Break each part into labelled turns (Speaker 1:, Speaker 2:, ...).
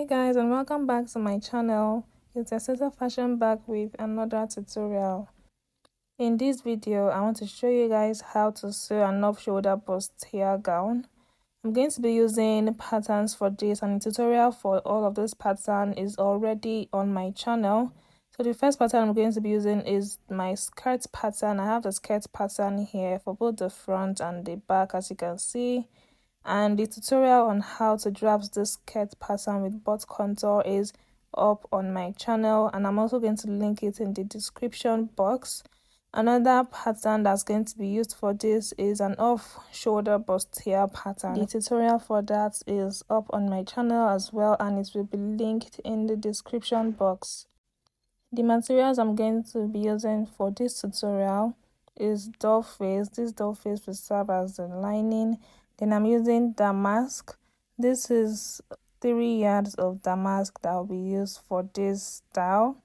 Speaker 1: Hey guys, and welcome back to my channel. It's Essosafashion back with another tutorial. In this video, I want to show you guys how to sew an off-shoulder bustier gown. I'm going to be using patterns for this, and the tutorial for all of this pattern is already on my channel. So the first pattern I'm going to be using is my skirt pattern. I have the skirt pattern here for both the front and the back, as you can see. And the tutorial on how to draft this skirt pattern with butt contour is up on my channel, and I'm also going to link it in the description box. Another pattern that's going to be used for this is an off-shoulder bustier pattern. The tutorial for that is up on my channel as well, and it will be linked in the description box. The materials I'm going to be using for this tutorial is doll face. This doll face will serve as the lining. Then I'm using damask. This is 3 yards of damask that will be used for this style.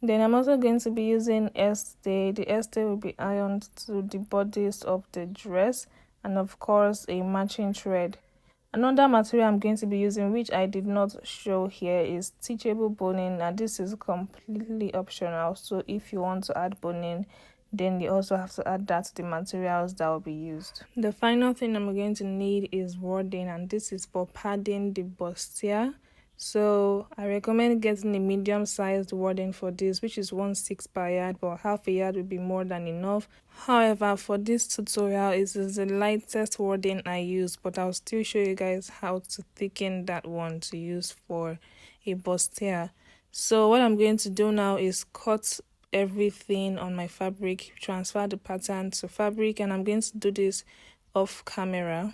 Speaker 1: Then I'm also going to be using estee. The estee will be ironed to the bodice of the dress, and of course a matching thread. Another material I'm going to be using, which I did not show here, is teachable boning, and this is completely optional. So if you want to add boning, then you also have to add that to the materials that will be used. The final thing I'm going to need is wording, and this is for padding the bustier. So I recommend getting a medium-sized wording for this, which is 1/6 per yard, but half a yard will be more than enough. However, for this tutorial, it is the lightest wording I use, but I'll still show you guys how to thicken that one to use for a bustier. So what I'm going to do now is cut everything on my fabric, transfer the pattern to fabric, and I'm going to do this off camera.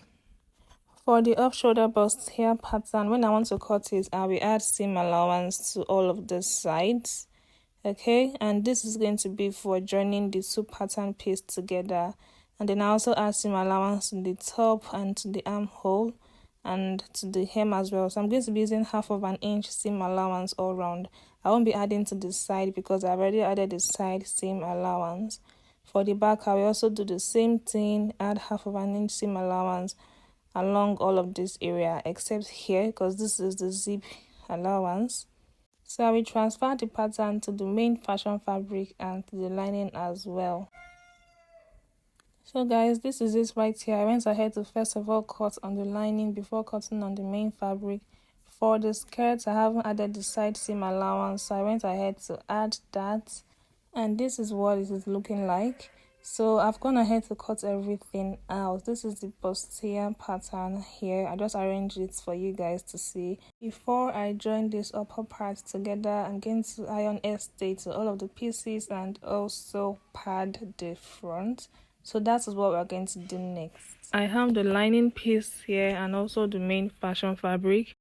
Speaker 1: For the off-shoulder bustier pattern, when I want to cut it, I will add seam allowance to all of the sides. Okay, and this is going to be for joining the two pattern pieces together. And then I also add seam allowance to the top and to the armhole and to the hem as well. So I'm going to be using 1/2 inch seam allowance all round. I won't be adding to the side because I've already added the side seam allowance. For the back, I will also do the same thing, add 1/2 inch seam allowance along all of this area except here, because this is the zip allowance. So I will transfer the pattern to the main fashion fabric and to the lining as well. So guys, this is it right here. I went ahead to first of all cut on the lining before cutting on the main fabric. For the skirts, I haven't added the side seam allowance, so I went ahead to add that, and this is what it is looking like. So I've gone ahead to cut everything out. This is the bustier pattern here. I just arranged it for you guys to see. Before I join this upper part together, I'm going to iron estee to all of the pieces and also pad the front. So that is what we're going to do next. I have the lining piece here and also the main fashion fabric.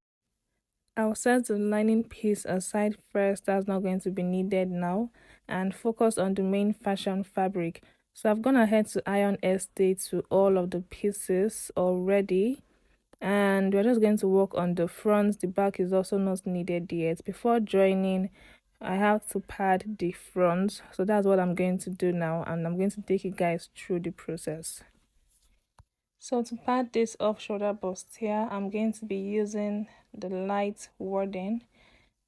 Speaker 1: I'll set the lining piece aside first, that's not going to be needed now, and focus on the main fashion fabric. So I've gone ahead to iron estee to all of the pieces already, and we're just going to work on the front. The back is also not needed yet. Before joining, I have to pad the front, so that's what I'm going to do now, and I'm going to take you guys through the process. So to pad this off-shoulder bustier, I'm going to be using the light wording.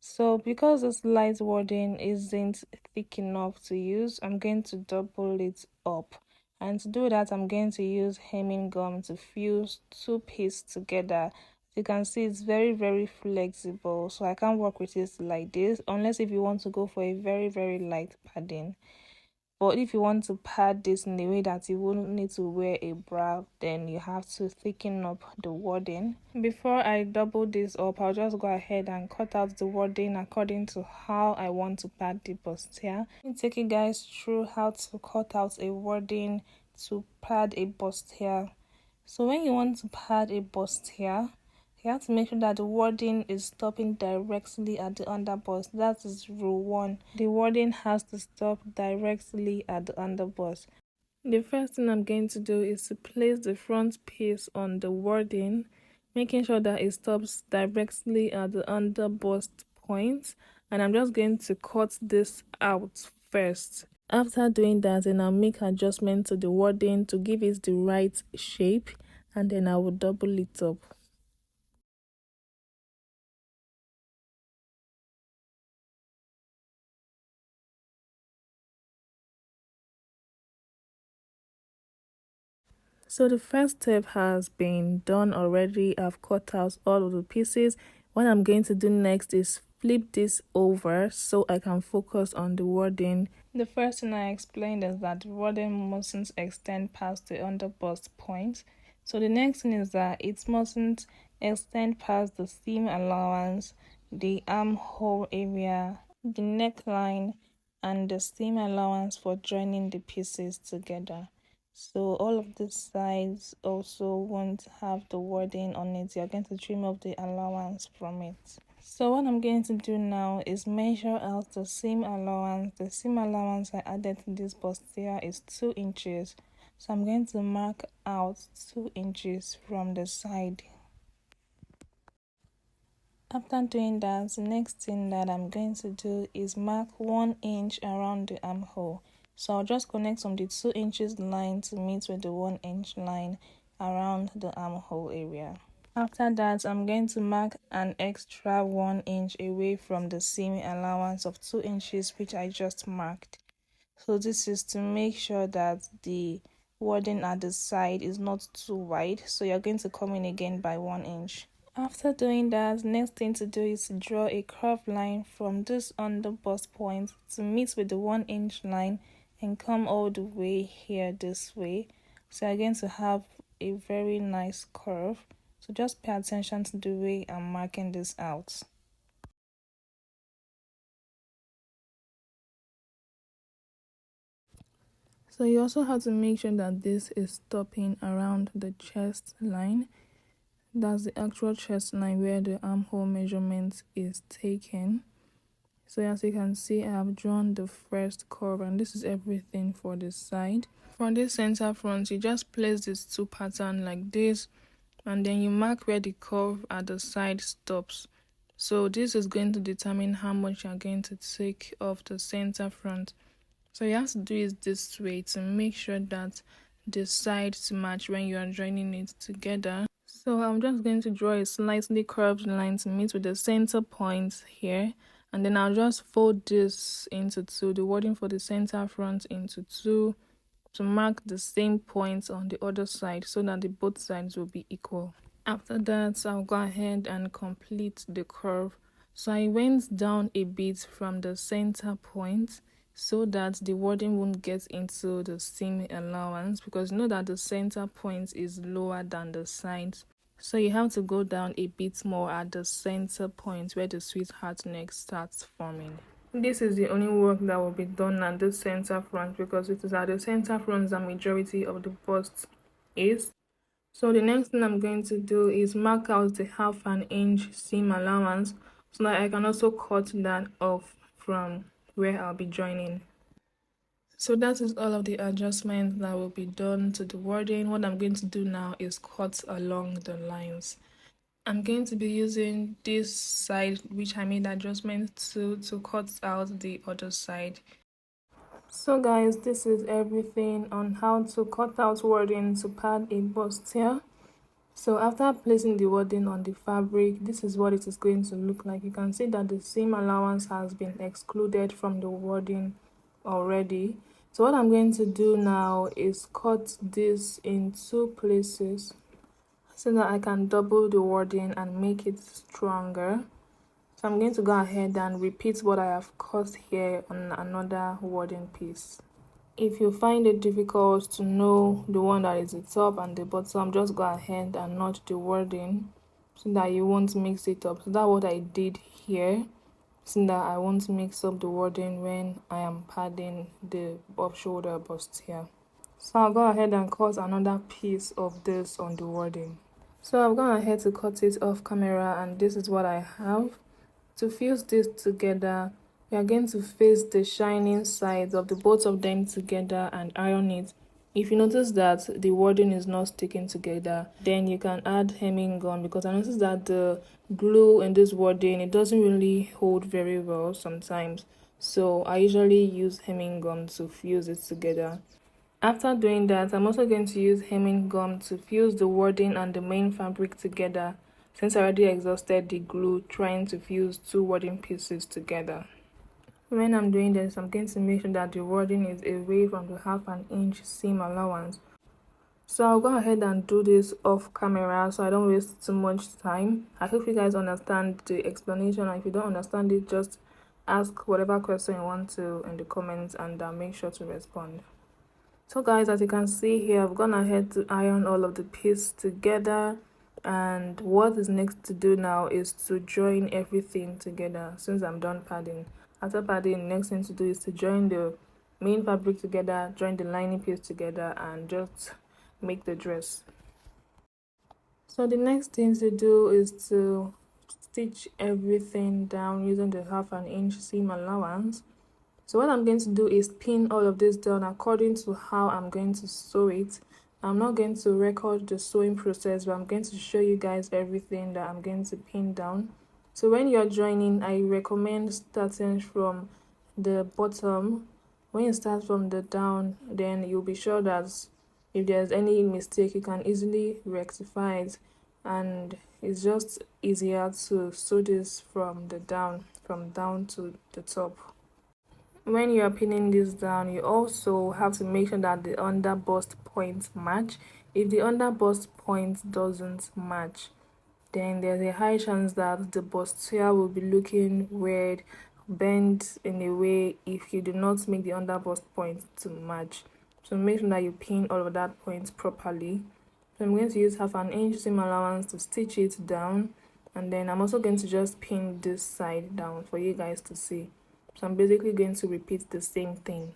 Speaker 1: So because this light wording isn't thick enough to use, I'm going to double it up. And to do that, I'm going to use hemming gum to fuse two pieces together. You can see it's very flexible, so I can't work with it like this unless if you want to go for a very light padding. But if you want to pad this in a way that you wouldn't need to wear a bra, then you have to thicken up the wording. Before I double this up, I'll just go ahead and cut out the wording according to how I want to pad the bustier. Let me take you guys through how to cut out a wording to pad a bustier. So when you want to pad a bustier, you have to make sure that the wording is stopping directly at the underbust. That is rule 1. The wording has to stop directly at the underbust. The first thing I'm going to do is to place the front piece on the wording, making sure that it stops directly at the underbust point. And I'm just going to cut this out first. After doing that, then I'll make adjustments to the wording to give it the right shape, and then I will double it up. So the first step has been done already. I've cut out all of the pieces. What I'm going to do next is flip this over so I can focus on the wording. The first thing I explained is that the wording mustn't extend past the underbust point. So the next thing is that it mustn't extend past the seam allowance, the armhole area, the neckline, and the seam allowance for joining the pieces together. So all of these sides also won't have the wording on it. You're going to trim off the allowance from it. So what I'm going to do now is measure out the seam allowance. The seam allowance I added to this bustier is 2 inches. So I'm going to mark out 2 inches from the side. After doing that, the next thing that I'm going to do is mark 1 inch around the armhole. So I'll just connect from the 2 inches line to meet with the 1 inch line around the armhole area. After that, I'm going to mark an extra 1 inch away from the seam allowance of 2 inches which I just marked. So this is to make sure that the wording at the side is not too wide. So you're going to come in again by 1 inch. After doing that, next thing to do is to draw a curved line from this underbust point to meet with the 1 inch line and come all the way here this way. So you're going to have a very nice curve. So just pay attention to the way I'm marking this out. So you also have to make sure that this is stopping around the chest line. That's the actual chest line where the armhole measurement is taken. So as you can see, I have drawn the first curve, and this is everything for the side. For this center front, you just place these 2 patterns like this, and then you mark where the curve at the side stops. So this is going to determine how much you're going to take off the center front. So you have to do it this way to make sure that the sides match when you are joining it together. So I'm just going to draw a slightly curved line to meet with the center point here, and then I'll just fold this into 2, the wording for the center front into 2, to mark the same points on the other side so that the both sides will be equal. After that, I'll go ahead and complete the curve. So I went down a bit from the center point so that the wording won't get into the seam allowance, because you know that the center point is lower than the sides. So you have to go down a bit more at the center point where the sweetheart neck starts forming. This is the only work that will be done at the center front, because it is at the center front the majority of the bust is. So the next thing I'm going to do is mark out the 1/2 inch seam allowance so that I can also cut that off from where I'll be joining. So that is all of the adjustments that will be done to the wording. What I'm going to do now is cut along the lines. I'm going to be using this side which I made adjustments to cut out the other side. So guys, this is everything on how to cut out wording to pad a bustier. So after placing the wording on the fabric, this is what it is going to look like. You can see that the seam allowance has been excluded from the wording already. So what I'm going to do now is cut this in 2 places so that I can double the wording and make it stronger. So I'm going to go ahead and repeat what I have cut here on another wording piece. If you find it difficult to know the one that is the top and the bottom, just go ahead and knot the wording so that you won't mix it up. So that's what I did here, so that I won't mix up the wording when I am padding the off shoulder bustier. So I'll go ahead and cut another piece of this on the wording. So I've gone ahead to cut it off camera, and this is what I have. To fuse this together, we are going to face the shining sides of the both of them together and iron it. If you notice that the wording is not sticking together, then you can add hemming gum, because I noticed that the glue in this wording, it doesn't really hold very well sometimes. So I usually use hemming gum to fuse it together. After doing that, I'm also going to use hemming gum to fuse the wording and the main fabric together, since I already exhausted the glue trying to fuse 2 wording pieces together. When I'm doing this, I'm going to make sure that the wording is away from the 1/2 inch seam allowance. So I'll go ahead and do this off camera so I don't waste too much time. I hope you guys understand the explanation, and if you don't understand it, just ask whatever question you want to in the comments, and I'll make sure to respond. So guys, as you can see here, I've gone ahead to iron all of the pieces together, and what is next to do now is to join everything together since I'm done padding. After padding, next thing to do is to join the main fabric together, join the lining piece together, and just make the dress. So the next thing to do is to stitch everything down using the 1/2 inch seam allowance. So what I'm going to do is pin all of this down according to how I'm going to sew it. I'm not going to record the sewing process, but I'm going to show you guys everything that I'm going to pin down. So when you're joining, I recommend starting from the bottom. When you start from the down, then you'll be sure that if there's any mistake, you can easily rectify it, and it's just easier to sew this from down to the top. When you're pinning this down, you also have to make sure that the under bust points match. If the under bust point doesn't match, then there's a high chance that the bustier will be looking weird, bent in a way if you do not make the under bust point to match. So make sure that you pin all of that points properly. So I'm going to use 1/2 inch seam allowance to stitch it down, and then I'm also going to just pin this side down for you guys to see. So I'm basically going to repeat the same thing.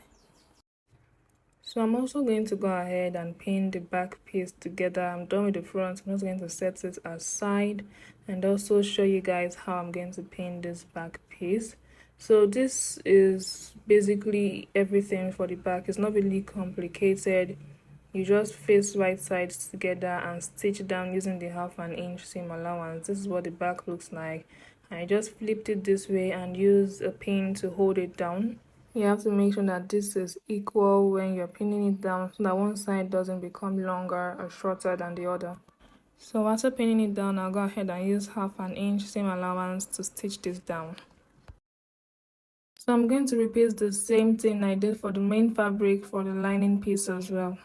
Speaker 1: So I'm also going to go ahead and pin the back piece together. I'm done with the front. I'm just going to set it aside and also show you guys how I'm going to pin this back piece. So this is basically everything for the back. It's not really complicated. You just face right sides together and stitch down using the 1/2 inch seam allowance. This is what the back looks like. I just flipped it this way and used a pin to hold it down. You have to make sure that this is equal when you're pinning it down so that one side doesn't become longer or shorter than the other. So after pinning it down, I'll go ahead and use 1/2 inch seam allowance to stitch this down. So I'm going to repeat the same thing I did for the main fabric for the lining piece as well.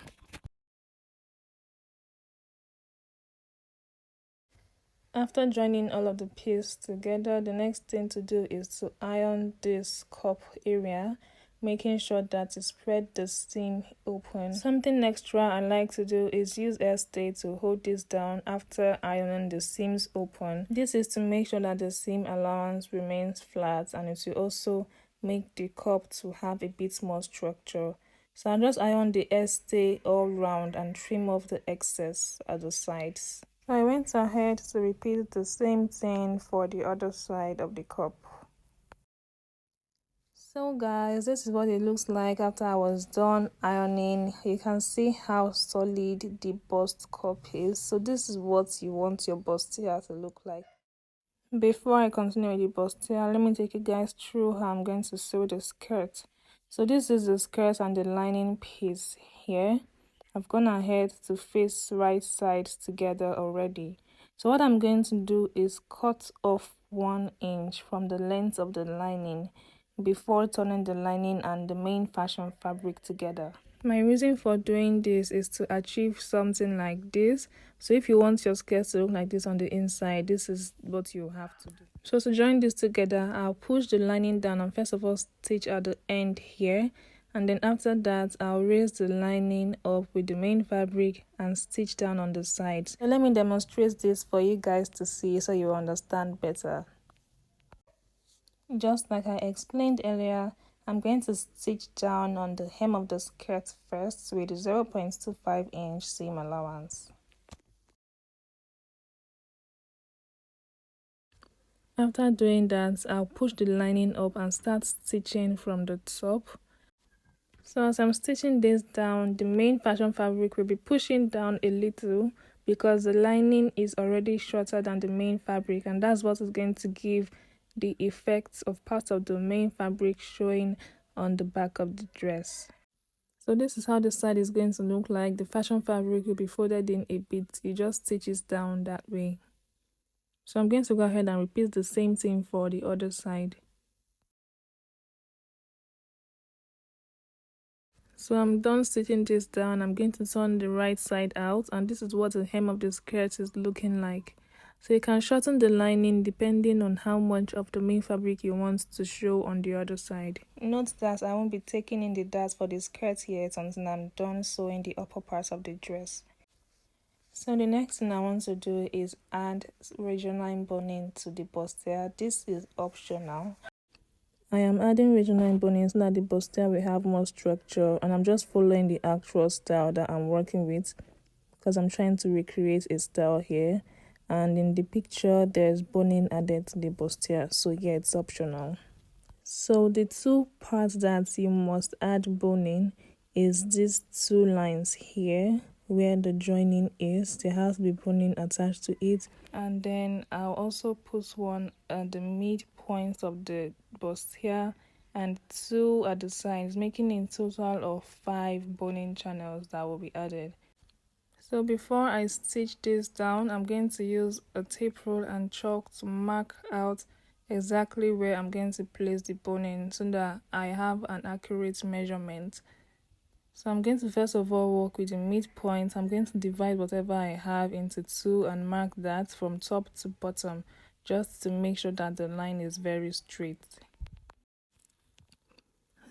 Speaker 1: After joining all of the pieces together, the next thing to do is to iron this cup area, making sure that you spread the seam open. Something extra I like to do is use stay to hold this down after ironing the seams open. This is to make sure that the seam allowance remains flat, and it will also make the cup to have a bit more structure. So I'll just iron the stay all round and trim off the excess at the sides. I went ahead to repeat the same thing for the other side of the cup. So guys, this is what it looks like after I was done ironing. You can see how solid the bust cup is. So this is what you want your bustier to look like. Before I continue with the bustier, let me take you guys through how I'm going to sew the skirt. So this is the skirt and the lining piece here. I've gone ahead to face right sides together already. So what I'm going to do is cut off 1 inch from the length of the lining before turning the lining and the main fashion fabric together. My reason for doing this is to achieve something like this. So if you want your skirt to look like this on the inside, this is what you have to do. So to join this together, I'll push the lining down and first of all stitch at the end here, and then after that I'll raise the lining up with the main fabric and stitch down on the sides. So let me demonstrate this for you guys to see so you understand better. Just like I explained earlier, I'm going to stitch down on the hem of the skirt first with 0.25 inch seam allowance. After doing that, I'll push the lining up and start stitching from the top. So as I'm stitching this down, the main fashion fabric will be pushing down a little because the lining is already shorter than the main fabric, and that's what is going to give the effects of parts of the main fabric showing on the back of the dress. So this is how the side is going to look like. The fashion fabric will be folded in a bit. You just stitch it down that way. So I'm going to go ahead and repeat the same thing for the other side. So I'm done stitching this down. I'm going to turn the right side out, and this is what the hem of the skirt is looking like. So you can shorten the lining depending on how much of the main fabric you want to show on the other side. Note that I won't be taking in the darts for the skirt yet until I'm done sewing the upper parts of the dress. So the next thing I want to do is add regional boning to the bustier. This is optional. I am adding regional boning so that the bustier will have more structure, and I'm just following the actual style that I'm working with because I'm trying to recreate a style here, and in the picture there's boning added to the bustier, so yeah, it's optional. So the two parts that you must add boning is these two lines here where the joining is. There has to be boning attached to it, and then I'll also put one at the midpoint of the bustier and two at the sides, making a total of 5 boning channels that will be added. So before I stitch this down, I'm going to use a tape rule and chalk to mark out exactly where I'm going to place the boning so that I have an accurate measurement. So I'm going to first of all work with the midpoint. I'm going to divide whatever I have into 2 and mark that from top to bottom, just to make sure that the line is very straight.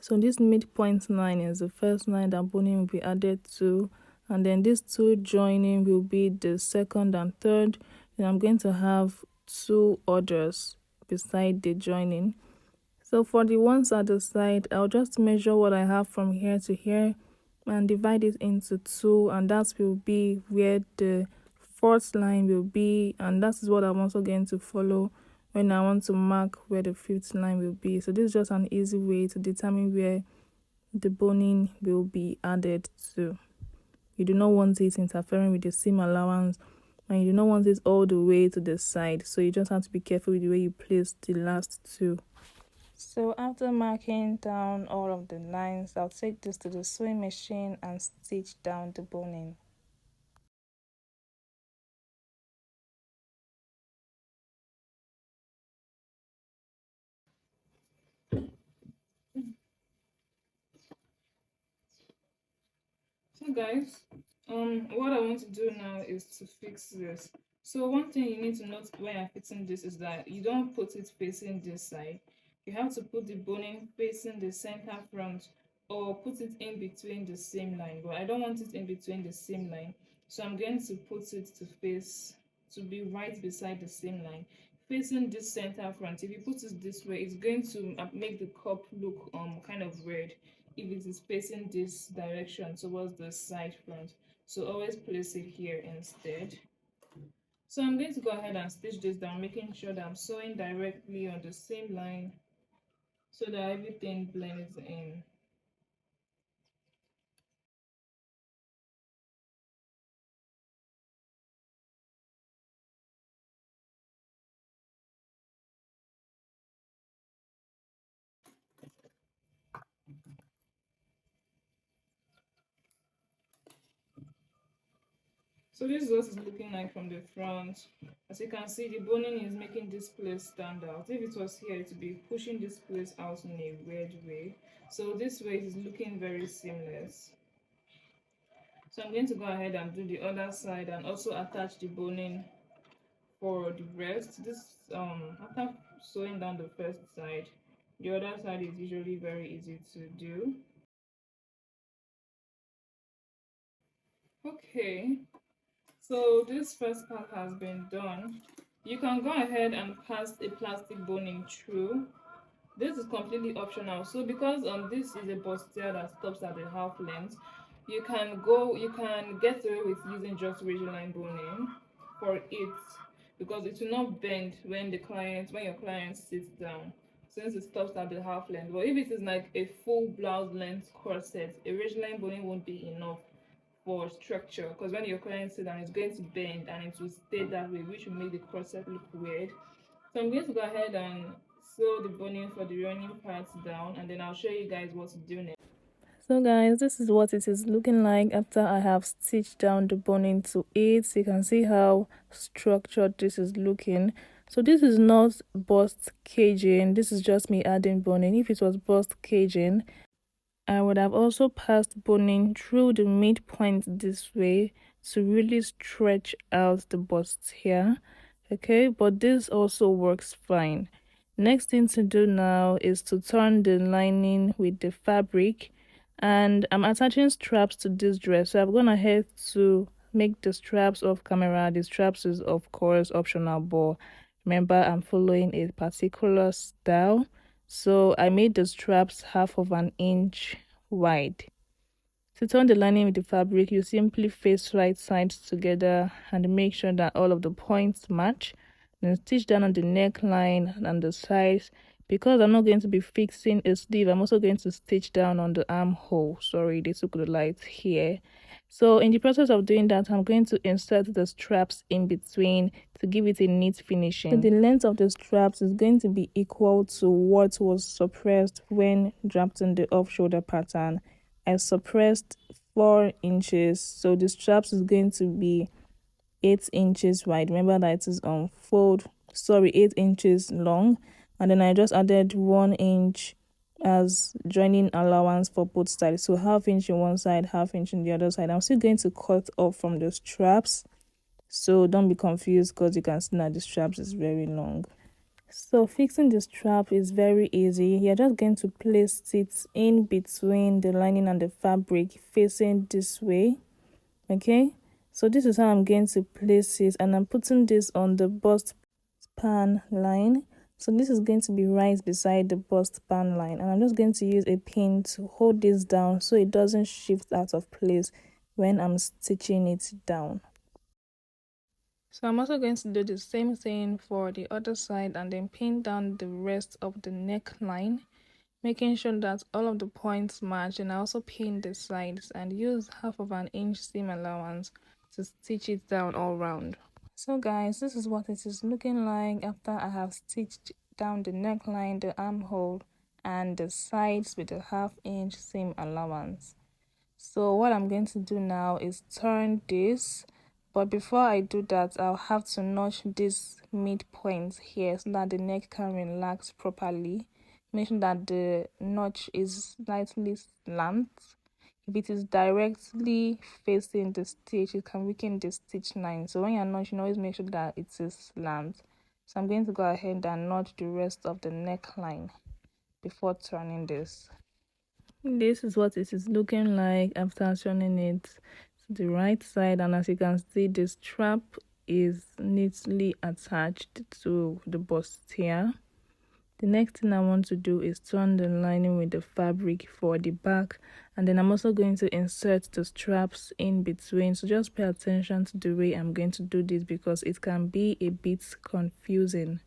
Speaker 1: So this midpoint line is the first line that boning will be added to, and then these 2 joining will be the second and third. Then I'm going to have 2 others beside the joining. So for the ones at the side, I'll just measure what I have from here to here and divide it into 2, and that will be where the 4th line will be, and that is what I'm also going to follow when I want to mark where the 5th line will be. So this is just an easy way to determine where the boning will be added to. You do not want it interfering with the seam allowance, and you do not want it all the way to the side, so you just have to be careful with the way you place the last 2. So after marking down all of the lines, I'll take this to the sewing machine and stitch down the boning. So guys, what I want to do now is to fix this. So one thing you need to note when you're fixing this is that you don't put it facing this side. You have to put the boning facing the center front, or put it in between the seam line, but I don't want it in between the seam line, so I'm going to put it to be right beside the seam line, facing this center front. If you put it this way, it's going to make the cup look kind of weird if it is facing this direction towards the side front. So always place it here instead. So I'm going to go ahead and stitch this down, making sure that I'm sewing directly on the same line so that everything blends in. So this is what it's looking like from the front. As you can see, the boning is making this place stand out. If it was here, it would be pushing this place out in a weird way. So this way it is looking very seamless. So I'm going to go ahead and do the other side and also attach the boning for the rest. This after sewing down the first side, the other side is usually very easy to do. Okay, so this first part has been done. You can go ahead and pass a plastic boning through. This is completely optional. So because this is a bustier that stops at the half length, you can get away with using just ridgeline boning for it, because it will not bend when your client sits down, since it stops at the half length. But if it is like a full blouse length corset, a ridgeline boning won't be enough for structure, because when your client sits down, it's going to bend and it will stay that way, which will make the corset look weird. So I'm going to go ahead and sew the boning for the running parts down, and then I'll show you guys what to do next. So guys, this is what it is looking like after I have stitched down the boning to it. So you can see how structured this is looking. So this is not bust caging, this is just me adding boning. If it was bust caging, I would have also passed boning through the midpoint this way to really stretch out the bust here. Okay, but this also works fine. Next thing to do now is to turn the lining with the fabric, and I'm attaching straps to this dress, so I've gone ahead to make the straps off camera. The straps is of course optional, but remember I'm following a particular style, so I made the straps 1/2 inch wide. To turn the lining with the fabric, you simply face right sides together and make sure that all of the points match. Then stitch down on the neckline and the sides. Because I'm not going to be fixing a sleeve, I'm also going to stitch down on the armhole. Sorry, they took the light here. So in the process of doing that, I'm going to insert the straps in between to give it a neat finishing. So the length of the straps is going to be equal to what was suppressed when drafting the off-shoulder pattern. I suppressed 4 inches, so the straps is going to be 8 inches wide. Remember that it is on 8 inches long, and then I just added 1 inch as joining allowance for both sides, so 1/2 inch in one side, 1/2 inch in the other side. I'm still going to cut off from the straps, so don't be confused, because you can see that the straps is very long. So fixing the strap is very easy. You're just going to place it in between the lining and the fabric, facing this way. Okay, so this is how I'm going to place it, and I'm putting this on the bust span line. So this is going to be right beside the bust span line, and I'm just going to use a pin to hold this down so it doesn't shift out of place when I'm stitching it down. So I'm also going to do the same thing for the other side, and then pin down the rest of the neckline, making sure that all of the points match. And I also pin the sides and use 1/2 inch seam allowance to stitch it down all round. So guys, this is what it is looking like after I have stitched down the neckline, the armhole, and the sides with a 1/2 inch seam allowance. So what I'm going to do now is turn this, but before I do that, I'll have to notch this midpoint here so that the neck can relax properly. Make sure that the notch is slightly slant. If it is directly facing the stitch, it can weaken the stitch line. So when you're notching, always make sure that it is slant. So I'm going to go ahead and notch the rest of the neckline before turning this. This is what it is looking like after turning it to the right side, and as you can see, the strap is neatly attached to the bustier. The next thing I want to do is turn the lining with the fabric for the back, and then I'm also going to insert the straps in between. So just pay attention to the way I'm going to do this, because it can be a bit confusing.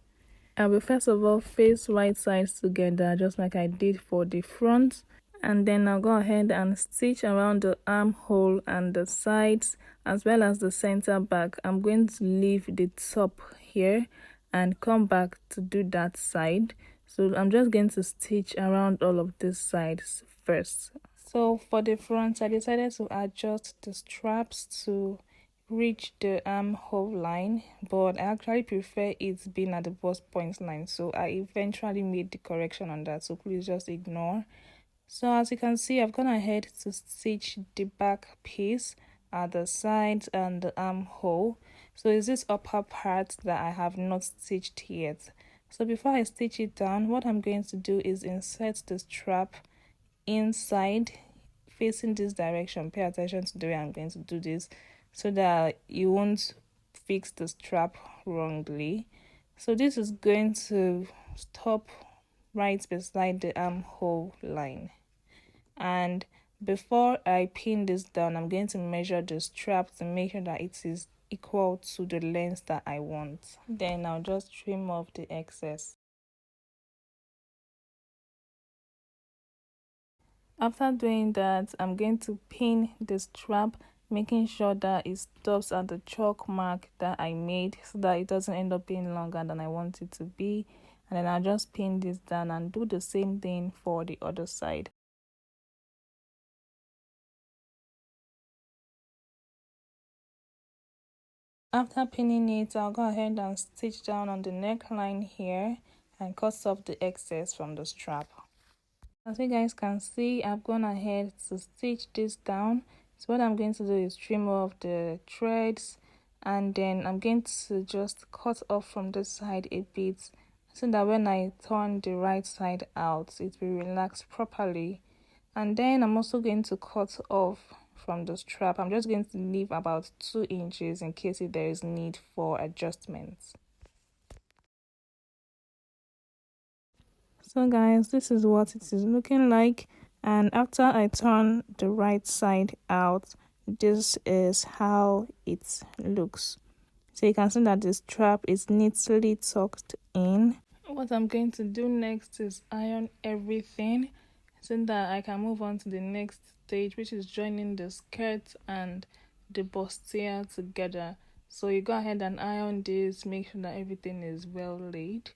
Speaker 1: I will first of all face right sides together just like I did for the front, and then I'll go ahead and stitch around the armhole and the sides as well as the center back. I'm going to leave the top here and come back to do that side. So I'm just going to stitch around all of these sides first. So for the front, I decided to adjust the straps to reach the armhole line, but I actually prefer it being at the bust point line, so I eventually made the correction on that, so please just ignore. So as you can see, I've gone ahead to stitch the back piece at the sides and the armhole. So it's this upper part that I have not stitched yet. So before I stitch it down, what I'm going to do is insert the strap inside facing this direction. Pay attention to the way I'm going to do this so that you won't fix the strap wrongly. So this is going to stop right beside the armhole line, and before I pin this down, I'm going to measure the strap to make sure that it is equal to the length that I want. Then I'll just trim off the excess. After doing that, I'm going to pin the strap, making sure that it stops at the chalk mark that I made so that it doesn't end up being longer than I want it to be. And then I'll just pin this down and do the same thing for the other side. After pinning it, I'll go ahead and stitch down on the neckline here and cut off the excess from the strap. As you guys can see, I've gone ahead to stitch this down. So what I'm going to do is trim off the threads, and then I'm going to just cut off from this side a bit so that when I turn the right side out, it will relax properly. And then I'm also going to cut off from the strap. I'm just going to leave about 2 inches in case if there is need for adjustments. So guys, this is what it is looking like, and after I turn the right side out, this is how it looks. So you can see that the strap is neatly tucked in. What I'm going to do next is iron everything so that I can move on to the next stage, which is joining the skirt and the bustier together. So you go ahead and iron this, make sure that everything is well laid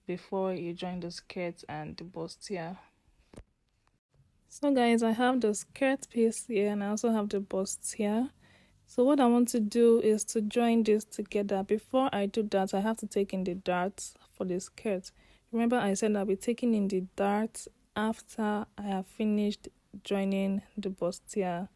Speaker 1: before you join the skirt and the bustier. So guys, I have the skirt piece here and I also have the bustier. So what I want to do is to join this together. Before I do that, I have to take in the darts for the skirt. Remember I said I'll be taking in the darts after I have finished joining the bustier.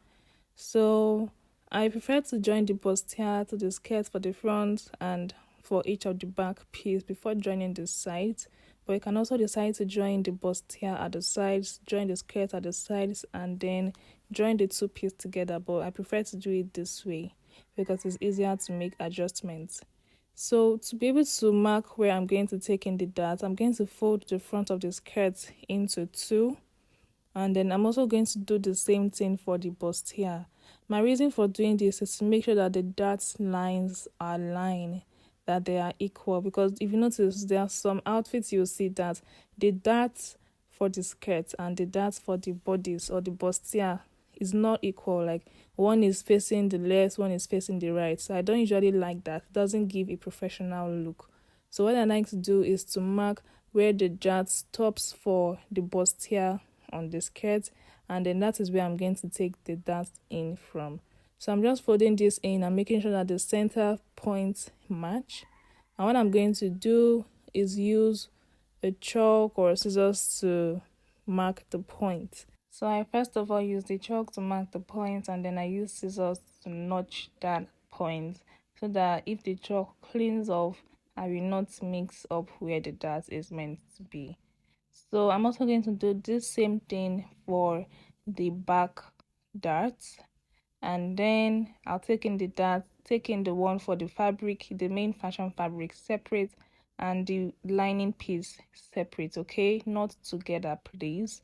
Speaker 1: So I prefer to join the bustier to the skirt for the front and for each of the back piece before joining the sides. But you can also decide to join the bustier at the sides, join the skirt at the sides, and then join the 2 pieces together. But I prefer to do it this way because it's easier to make adjustments. So to be able to mark where I'm going to take in the dart, I'm going to fold the front of the skirt into 2. And then I'm also going to do the same thing for the bustier. My reason for doing this is to make sure that the dart lines are aligned, that they are equal. Because if you notice, there are some outfits you'll see that the dart for the skirt and the dart for the bodice or the bustier is not equal. Like one is facing the left, one is facing the right. So I don't usually like that. It doesn't give a professional look. So what I like to do is to mark where the dart stops for the bustier on the skirt, and then that is where I'm going to take the dart in from. So I'm just folding this in and making sure that the center points match. And what I'm going to do is use a chalk or scissors to mark the point. So I first of all use the chalk to mark the point, and then I use scissors to notch that point so that if the chalk cleans off, I will not mix up where the dart is meant to be. So I'm also going to do this same thing for the back darts, and then I'll take in the dart, take in the one for the fabric, the main fashion fabric separate, and the lining piece separate, okay? Not together, please.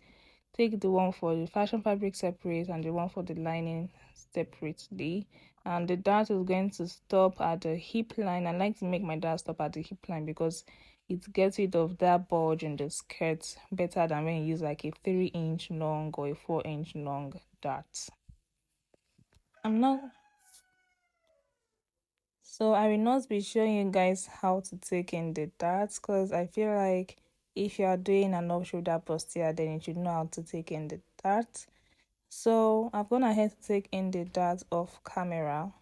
Speaker 1: Take the one for the fashion fabric separate and the one for the lining separately. And the dart is going to stop at the hip line. I like to make my dart stop at the hip line because it gets rid of that bulge in the skirt better than when you use like a 3-inch long or a 4-inch long dart. So I will not be showing you guys how to take in the darts because I feel like if you are doing an off-shoulder bustier, then you should know how to take in the darts. So I've gone ahead to take in the dart off camera,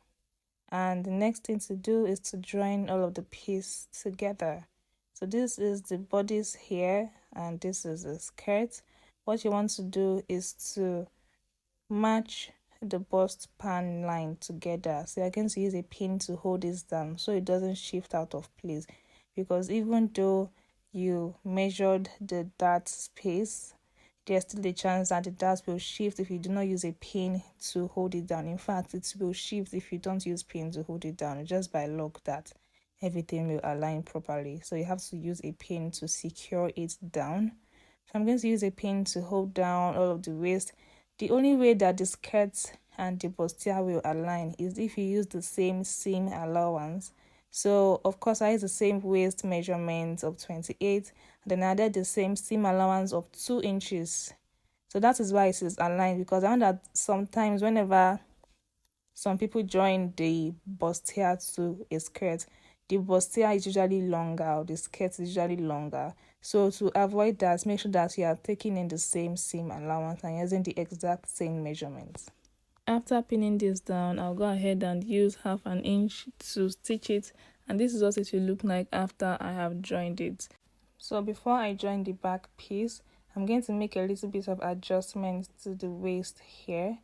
Speaker 1: and the next thing to do is to join all of the pieces together. So this is the bodice here and this is the skirt. What you want to do is to match the bust pan line together. So you're going to use a pin to hold this down so it doesn't shift out of place, because even though you measured the dart space, there's still a chance that the dart will shift if you do not use a pin to hold it down. In fact, it will shift if you don't use pin to hold it down. Just by luck that everything will align properly. So you have to use a pin to secure it down. So I'm going to use a pin to hold down all of the waist. The only way that the skirt and the bustier will align is if you use the same seam allowance. So of course I use the same waist measurement of 28, and then I added the same seam allowance of 2 inches. So that is why it is aligned, because I know that sometimes whenever some people join the bustier to a skirt, the bustier is usually longer or the skirt is usually longer. So to avoid that, make sure that you are taking in the same seam allowance and using the exact same measurements. After pinning this down, I'll go ahead and use 1/2 inch to stitch it, and this is what it will look like after I have joined it. So before I join the back piece, I'm going to make a little bit of adjustment to the waist here.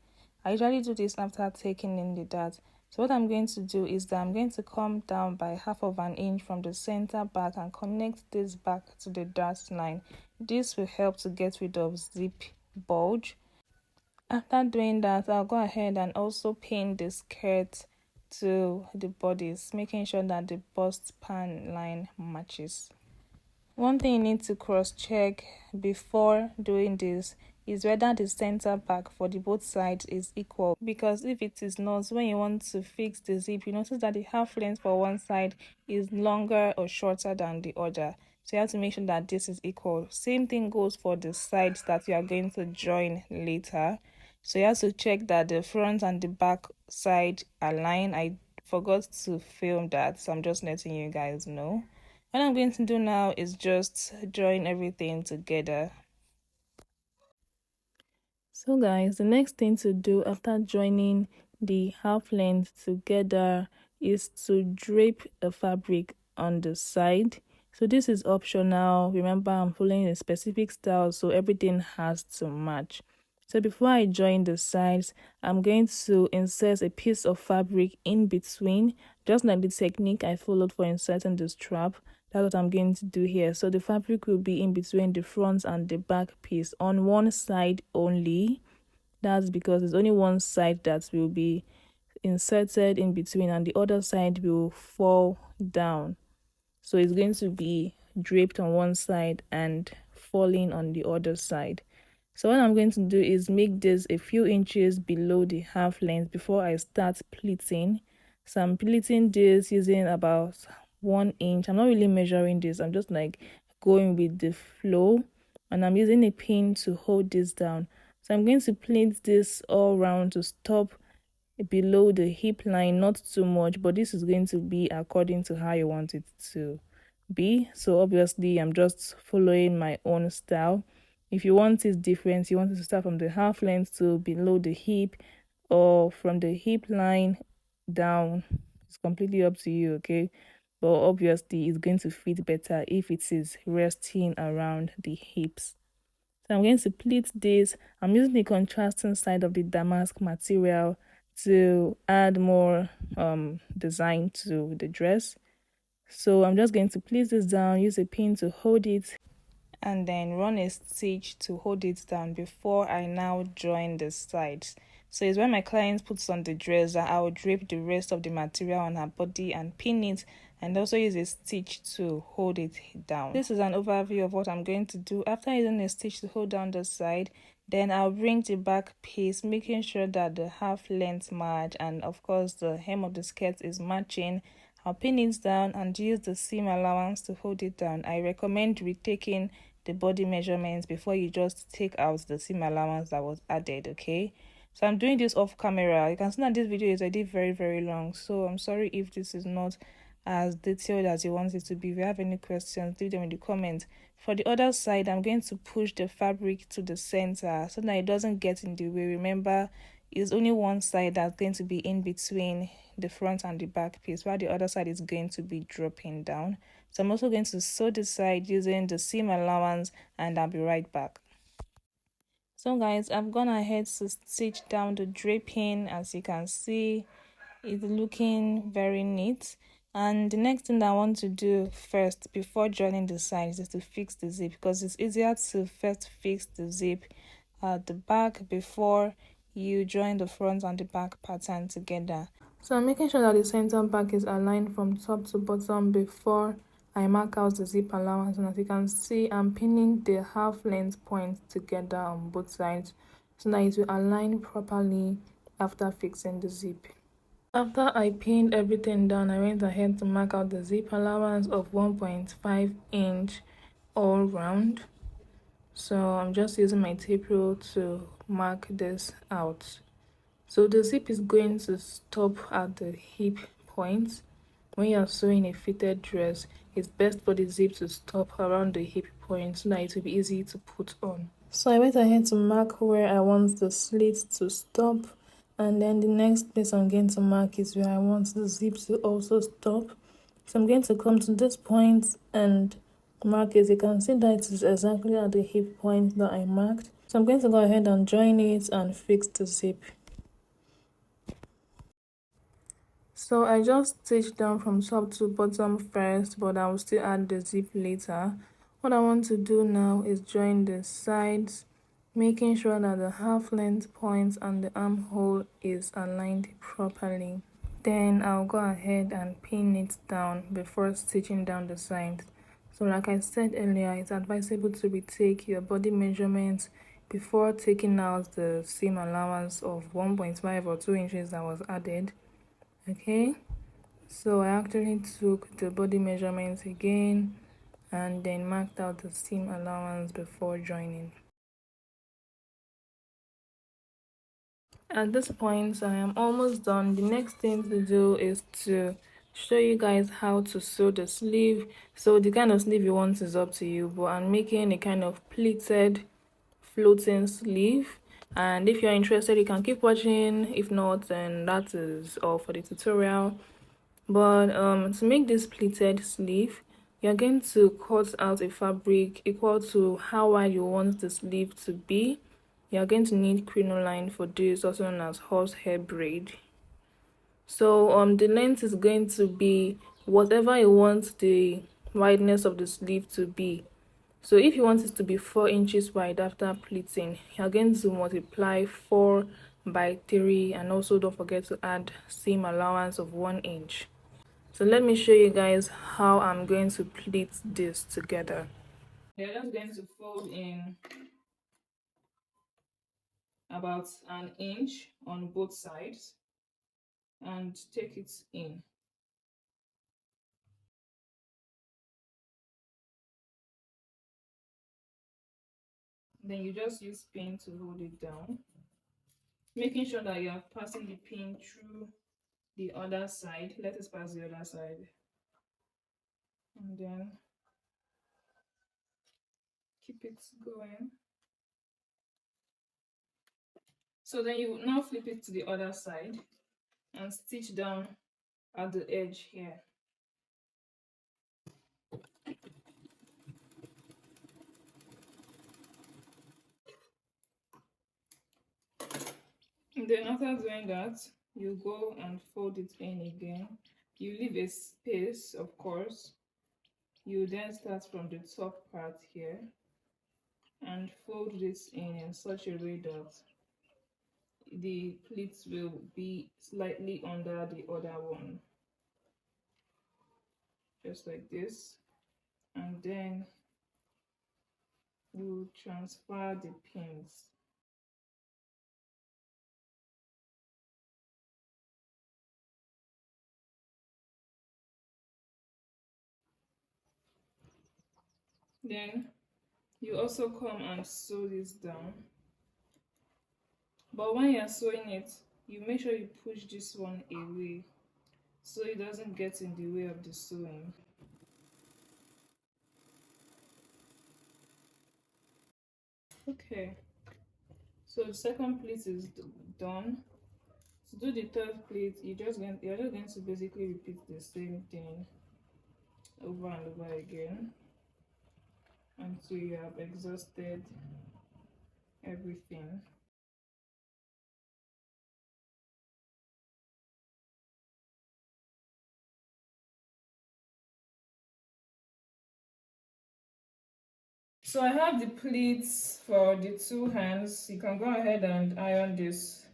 Speaker 1: I usually do this after taking in the dart. So what I'm going to do is that I'm going to come down by 1/2 inch from the center back and connect this back to the dart line. This will help to get rid of zip bulge. After doing that, I'll go ahead and also pin the skirt to the bodice, making sure that the bust pan line matches. One thing you need to cross check before doing this is whether the center back for the both sides is equal, because if it is not, when you want to fix the zip, you notice that the half length for one side is longer or shorter than the other. So you have to make sure that this is equal. Same thing goes for the sides that you are going to join later. So you have to check that the front and the back side align. I forgot to film that, so I'm just letting you guys know. What I'm going to do now is just join everything together. So guys, the next thing to do after joining the half length together is to drape a fabric on the side. So this is optional. Remember, I'm following a specific style, so everything has to match. So before I join the sides, I'm going to insert a piece of fabric in between, just like the technique I followed for inserting the strap. That's what I'm going to do here. So the fabric will be in between the front and the back piece on one side only. That's because there's only one side that will be inserted in between and the other side will fall down. So it's going to be draped on one side and falling on the other side. So what I'm going to do is make this a few inches below the half length before I start pleating. So I'm pleating this using about 1 inch. I'm not really measuring this, I'm just like going with the flow, and I'm using a pin to hold this down. So I'm going to pleat this all around to stop below the hip line, not too much, but this is going to be according to how you want it to be. So obviously I'm just following my own style. If you want it different, you want it to start from the half length to below the hip, or from the hip line down, it's completely up to you, okay? But obviously it's going to fit better if it is resting around the hips. So I'm going to pleat this. I'm using the contrasting side of the damask material to add more design to the dress. So I'm just going to pleat this down, use a pin to hold it, and then run a stitch to hold it down before I now join the sides. So it's when my client puts on the dress that I will drape the rest of the material on her body and pin it, and also use a stitch to hold it down. This is an overview of what I'm going to do. After using a stitch to hold down the side, then I'll bring the back piece, making sure that the half length match, and of course the hem of the skirt is matching. I'll pin it down and use the seam allowance to hold it down. I recommend retaking the body measurements before you just take out the seam allowance that was added, okay? So I'm doing this off camera. You can see that this video is already very long, so I'm sorry if this is not as detailed as you want it to be. If you have any questions, leave them in the comments. For the other side, I'm going to push the fabric to the center so that it doesn't get in the way. Remember, it's only one side that's going to be in between the front and the back piece, while the other side is going to be dropping down. So I'm also going to sew the side using the seam allowance, and I'll be right back. So guys, I've gone ahead to stitch down the draping. As you can see, it's looking very neat. And the next thing that I want to do first before joining the sides is to fix the zip, because it's easier to first fix the zip at the back before you join the front and the back pattern together. So I'm making sure that the center back is aligned from top to bottom before I mark out the zip allowance. And as you can see, I'm pinning the half length points together on both sides so that it will align properly after fixing the zip. After I pinned everything down, I went ahead to mark out the zip allowance of 1.5 inch all round. So I'm just using my tape rule to mark this out. So the zip is going to stop at the hip point. When you're sewing a fitted dress, it's best for the zip to stop around the hip point so that it will be easy to put on. So I went ahead to mark where I want the slit to stop, and then the next place I'm going to mark is where I want the zip to also stop. So I'm going to come to this point and mark it, you can see that it is exactly at the hip point that I marked. So I'm going to go ahead and join it and fix the zip. So I just stitched down from top to bottom first, but I will still add the zip later. What I want to do now is join the sides, making sure that the half length points and the armhole is aligned properly. Then I'll go ahead and pin it down before stitching down the sides. So like I said earlier, it's advisable to retake your body measurements before taking out the seam allowance of 1.5 or 2 inches that was added. Okay, so I actually took the body measurements again and then marked out the seam allowance before joining. At this point, I am almost done. The next thing to do is to show you guys how to sew the sleeve. So the kind of sleeve you want is up to you, but I'm making a kind of pleated floating sleeve, and if you're interested you can keep watching. If not, then that is all for the tutorial. But to make this pleated sleeve, you're going to cut out a fabric equal to how wide you want the sleeve to be. You're going to need crinoline for this, also known as horsehair braid. So the length is going to be whatever you want the wideness of the sleeve to be. So if you want it to be 4 inches wide after pleating, you're going to multiply 4 by 3, and also don't forget to add seam allowance of 1 inch. So let me show you guys how I'm going to pleat this together. You're just going to fold in about 1 inch on both sides and take it in. Then you just use pin to hold it down, making sure that you are passing the pin through the other side. Let us pass the other side, and then keep it going. So then you now flip it to the other side and stitch down at the edge here. And then after doing that, you go and fold it in again. You leave a space, of course. You then start from the top part here and fold this in such a way that the pleats will be slightly under the other one, just like this. And then you transfer the pins. Then you also come and sew this down, but when you're sewing it, you make sure you push this one away so it doesn't get in the way of the sewing. Okay, so the second pleat is done. To do the third pleat, you're just going to basically repeat the same thing over and over again until you have exhausted everything. So I have the pleats for the 2 hands. You can go ahead and iron this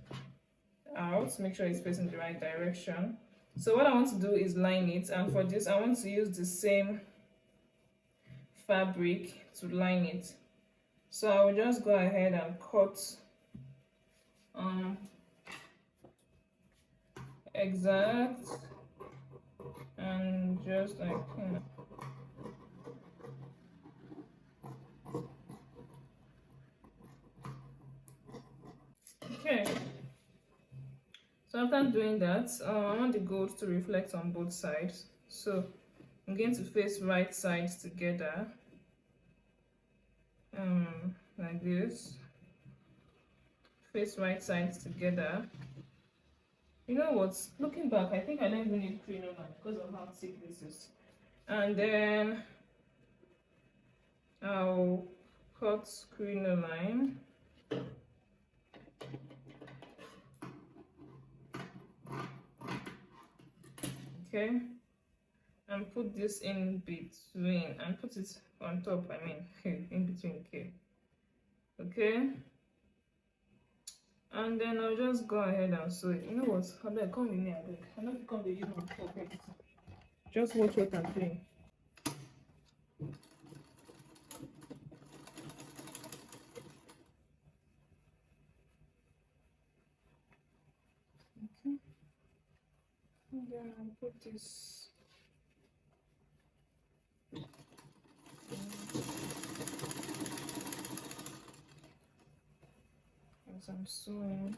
Speaker 1: out, make sure it's facing the right direction. So what I want to do is line it, and for this I want to use the same fabric to line it. So I will just go ahead and cut exact and just like okay. So after doing that, I want the gold to reflect on both sides. So I'm going to face right sides together, like this. Face right sides together. You know what? Looking back, I think I don't even need crinoline because of how thick this is. And then I'll cut crinoline. Okay, and put this in between and put it on top, I mean in between. Okay, and then I'll just go ahead and sew it. You know what, I beg, come with me, I beg. I don't come to use my pocket. Just watch what I'm doing. Okay, and then I'll put this as I'm sewing.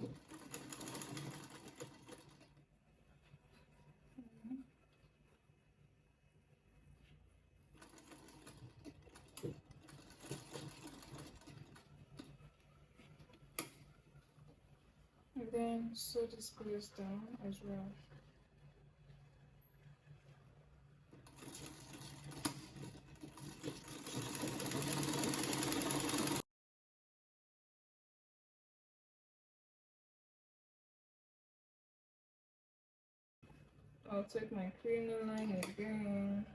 Speaker 1: And then sew this place down as well. I'll take my crinoline again.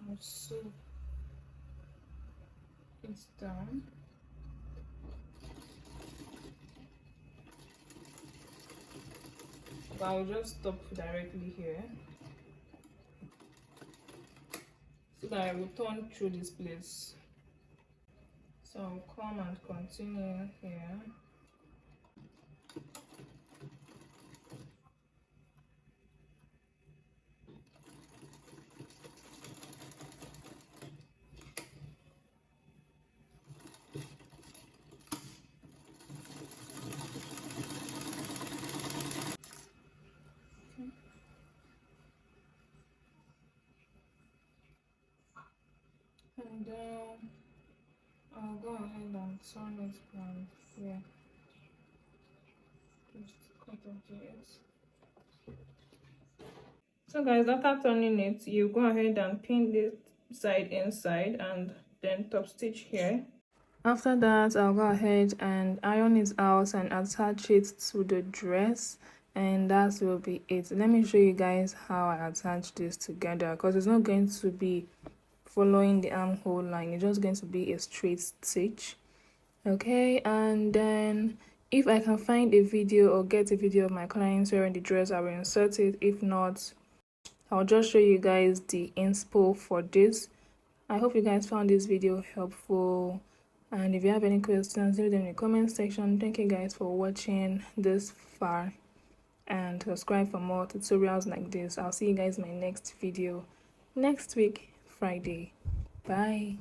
Speaker 1: I'll sew it down. But I'll just stop directly here so that I will turn through this place. So I'll come and continue here. And then I'll go ahead and turn it from here. Just cut off it. So guys, after turning it, you go ahead and pin this side inside and then top stitch here. After that, I'll go ahead and iron it out and attach it to the dress, and that will be it. Let me show you guys how I attach this together, because it's not going to be following the armhole line, it's just going to be a straight stitch. Okay, and then if I can find a video or get a video of my clients wearing the dress, I will insert it. If not, I'll just show you guys the inspo for this. I hope you guys found this video helpful, and if you have any questions, leave them in the comment section. Thank you guys for watching this far, and subscribe for more tutorials like this. I'll see you guys in my next video next week, Friday. Bye.